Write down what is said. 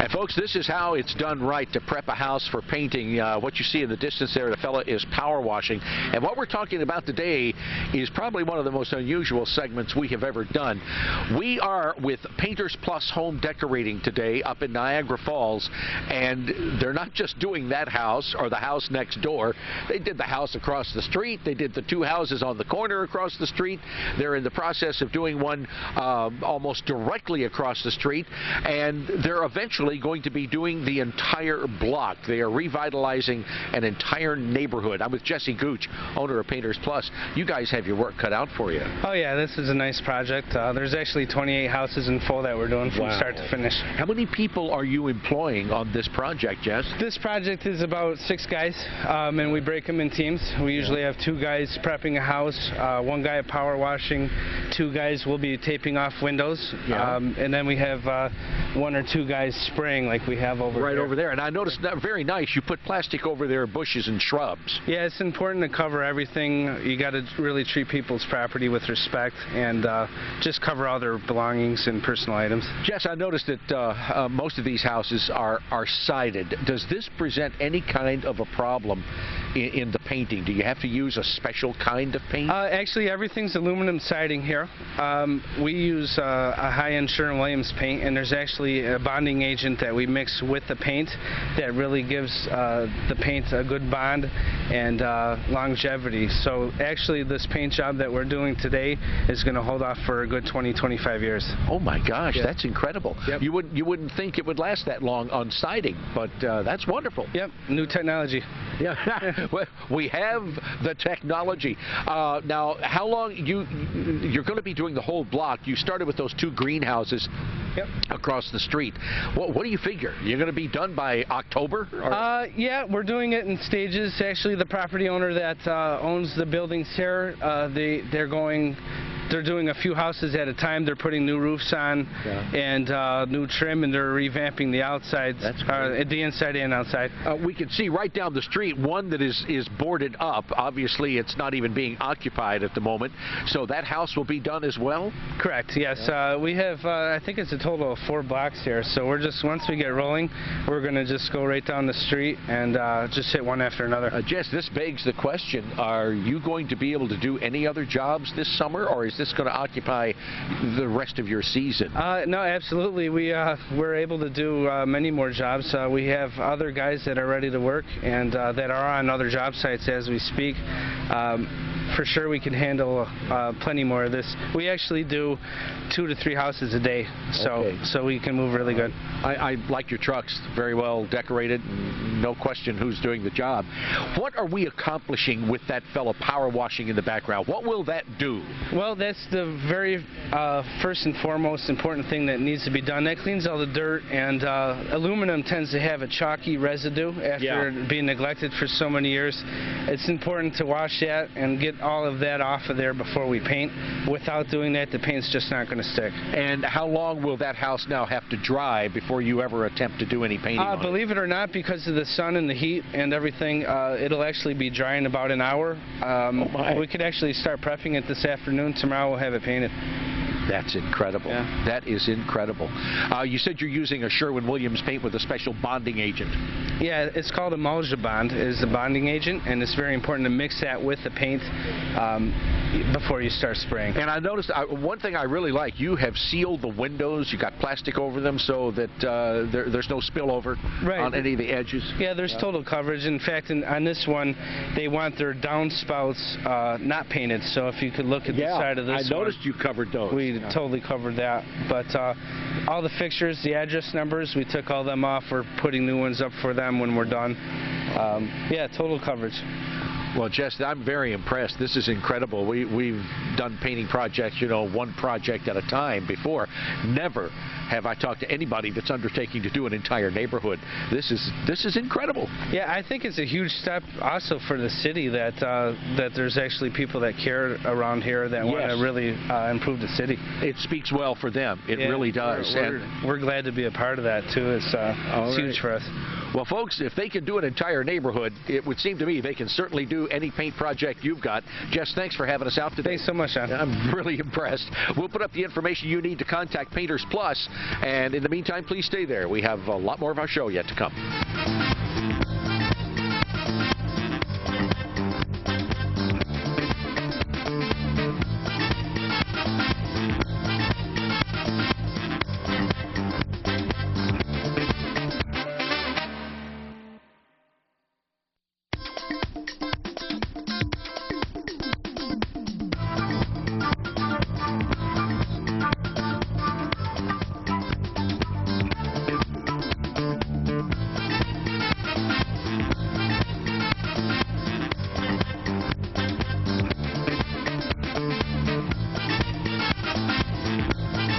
And folks, this is how it's done right to prep a house for painting. What you see in the distance there, the fella is power washing. And what we're talking about today is probably one of the most unusual segments we have ever done. We are with Painters Plus Home Decorating today up in Niagara Falls, and they're not just doing that house or the house next door. They did the house across the street. They did the two houses on the corner across the street. They're in the process of doing one almost directly across the street, and they're eventually going to be doing the entire block. They are revitalizing an entire neighborhood. I'm with Jesse Gooch, owner of Painters Plus. You guys have your work cut out for you. Oh yeah, this is a nice project. There's actually 28 houses in full that we're doing from start to finish. How many people are you employing on this project, Jess? This project is about 6 guys, and we break them in teams. We usually have 2 guys prepping a house, 1 guy power washing, 2 guys will be taping off windows, and then we have 1 or 2 guys spraying like we have over right there. over there. And I noticed that very nice. You put plastic over there, bushes and shrubs. Yeah, it's important to cover everything. You got to really treat people's property with respect and just cover all their belongings and personal items. Jess, I noticed that most of these houses are sided. Does this present any kind of a problem in the painting? Do you have to use a special kind of paint? Actually, everything's aluminum siding here. We use a high-end Sherwin-Williams paint, and there's actually a bonding agent that we mix with the paint that really gives the paint a good bond and longevity. So actually, this paint job that we're doing today is going to hold off for a good 20-25 years. Oh my gosh, that's incredible. Yep. You wouldn't think it would last that long on siding, but that's wonderful. Yep, new technology. Yeah, well, we have the technology. Now, how long you're going to be doing the whole block? You started with those 2 greenhouses across the street. What do you figure? You're going to be done by October? Yeah, we're doing it in stages. Actually, the property owner that owns the buildings here, they're doing a few houses at a time. They're putting new roofs on and new trim, and they're revamping the outsides, the inside and outside. We can see right down the street one that is boarded up. Obviously, it's not even being occupied at the moment. So that house will be done as well? Correct, yes. We have, I think it's a total of 4 blocks here. So we're just, once we get rolling, we're going to just go right down the street and just hit one after another. Jess, this begs the question, are you going to be able to do any other jobs this summer, or is this going to occupy the rest of your season? No, absolutely. We're able to do many more jobs. We have other guys that are ready to work and that are on other job sites as we speak. For sure we can handle plenty more of this. We actually do 2 to 3 houses a day, so we can move really good. I like your trucks, very well decorated, no question who's doing the job. What are we accomplishing with that fellow power washing in the background? What will that do? Well, that's the very first and foremost important thing that needs to be done. That cleans all the dirt, and aluminum tends to have a chalky residue after being neglected for so many years. It's important to wash that and get all of that off of there before we paint. Without doing that, the paint's just not going to stick. And how long will that house now have to dry before you ever attempt to do any painting on it? Believe it or not, because of the sun and the heat and everything, it'll actually be dry in about an hour. We could actually start prepping it this afternoon. Tomorrow we'll have it painted. That's incredible. Yeah. That is incredible. You said you're using a Sherwin-Williams paint with a special bonding agent. Yeah, it's called Emulsion Bond is the bonding agent, and it's very important to mix that with the paint before you start spraying. And I noticed one thing I really like, you have sealed the windows, you got plastic over them so that there's no spillover on any of the edges. Yeah, there's total coverage. In fact, on this one, they want their downspouts not painted, so if you could look at the side of this I noticed you covered those. We totally covered that. But all the fixtures, the address numbers, we took all them off. We're putting new ones up for them when we're done. Yeah, total coverage. Well, Jess, I'm very impressed. This is incredible. We've done painting projects, you know, one project at a time before. Never have I talked to anybody that's undertaking to do an entire neighborhood. This is incredible. Yeah, I think it's a huge step also for the city that there's actually people that care around here that want to really improve the city. It speaks well for them. It really does. We're glad to be a part of that too. It's huge for us. Well, folks, if they can do an entire neighborhood, it would seem to me they can certainly do any paint project you've got. Jess, thanks for having us out today. Thanks so much, Sean. I'm really impressed. We'll put up the information you need to contact Painters Plus And in the meantime, please stay there. We have a lot more of our show yet to come.